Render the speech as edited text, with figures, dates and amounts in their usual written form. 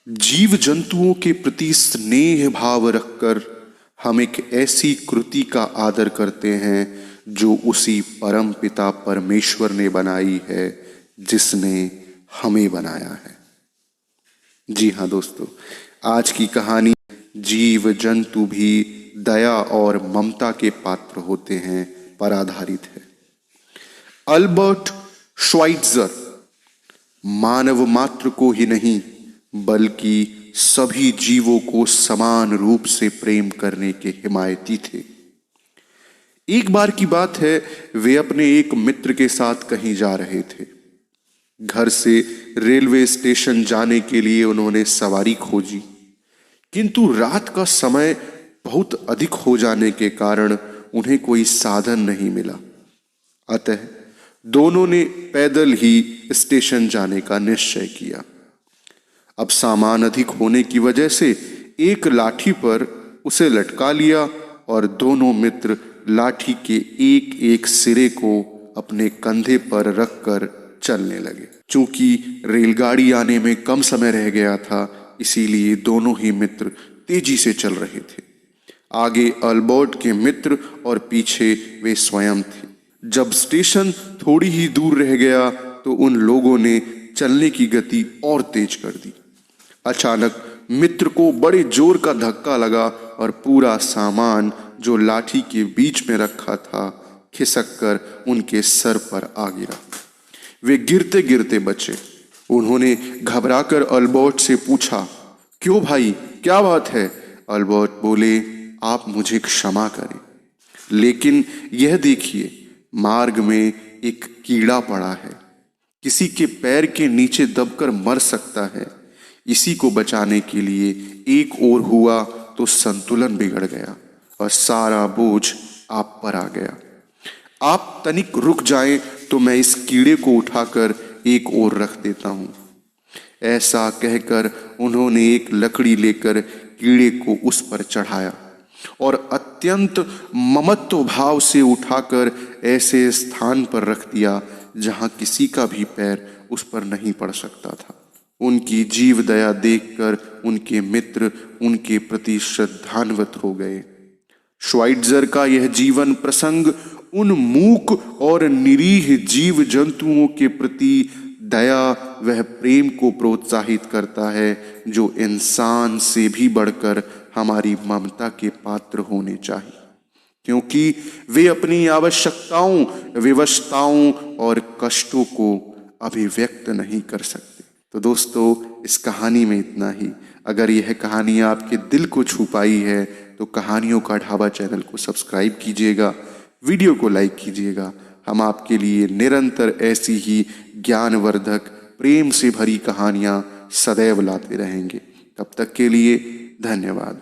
जीव जंतुओं के प्रति स्नेह भाव रखकर हम एक ऐसी कृति का आदर करते हैं जो उसी परम पिता परमेश्वर ने बनाई है जिसने हमें बनाया है। जी हाँ दोस्तों, आज की कहानी जीव जंतु भी दया और ममता के पात्र होते हैं पर आधारित है। अल्बर्ट श्वाइट्जर मानव मात्र को ही नहीं बल्कि सभी जीवों को समान रूप से प्रेम करने के हिमायती थे। एक बार की बात है, वे अपने एक मित्र के साथ कहीं जा रहे थे। घर से रेलवे स्टेशन जाने के लिए उन्होंने सवारी खोजी, किंतु रात का समय बहुत अधिक हो जाने के कारण उन्हें कोई साधन नहीं मिला। अतः दोनों ने पैदल ही स्टेशन जाने का निश्चय किया। अब सामान अधिक होने की वजह से एक लाठी पर उसे लटका लिया और दोनों मित्र लाठी के एक एक सिरे को अपने कंधे पर रखकर चलने लगे। चूंकि रेलगाड़ी आने में कम समय रह गया था, इसीलिए दोनों ही मित्र तेजी से चल रहे थे। आगे अल्बर्ट के मित्र और पीछे वे स्वयं थे। जब स्टेशन थोड़ी ही दूर रह गया तो उन लोगों ने चलने की गति और तेज कर दी। अचानक मित्र को बड़े जोर का धक्का लगा और पूरा सामान जो लाठी के बीच में रखा था खिसक उनके सर पर आ गिरा। वे गिरते गिरते बचे। उन्होंने घबराकर अल्बर्ट से पूछा, क्यों भाई, क्या बात है? अल्बर्ट बोले, आप मुझे क्षमा करें, लेकिन यह देखिए, मार्ग में एक कीड़ा पड़ा है। किसी के पैर के नीचे दबकर मर सकता है। इसी को बचाने के लिए एक ओर हुआ तो संतुलन बिगड़ गया और सारा बोझ आप पर आ गया। आप तनिक रुक जाएं तो मैं इस कीड़े को उठाकर एक ओर रख देता हूं। ऐसा कहकर उन्होंने एक लकड़ी लेकर कीड़े को उस पर चढ़ाया और अत्यंत ममत्व भाव से उठाकर ऐसे स्थान पर रख दिया जहां किसी का भी पैर उस पर नहीं पड़ सकता था। उनकी जीव दया देखकर उनके मित्र उनके प्रति श्रद्धान्वित हो गए। श्वाइट्जर का यह जीवन प्रसंग उन मूक और निरीह जीव जंतुओं के प्रति दया वह प्रेम को प्रोत्साहित करता है जो इंसान से भी बढ़कर हमारी ममता के पात्र होने चाहिए, क्योंकि वे अपनी आवश्यकताओं, विवशताओं और कष्टों को अभिव्यक्त नहीं कर सकते। तो दोस्तों, इस कहानी में इतना ही। अगर यह कहानी आपके दिल को छू पाई है तो कहानियों का ढाबा चैनल को सब्सक्राइब कीजिएगा, वीडियो को लाइक कीजिएगा। हम आपके लिए निरंतर ऐसी ही ज्ञानवर्धक, प्रेम से भरी कहानियां सदैव लाते रहेंगे। तब तक के लिए धन्यवाद।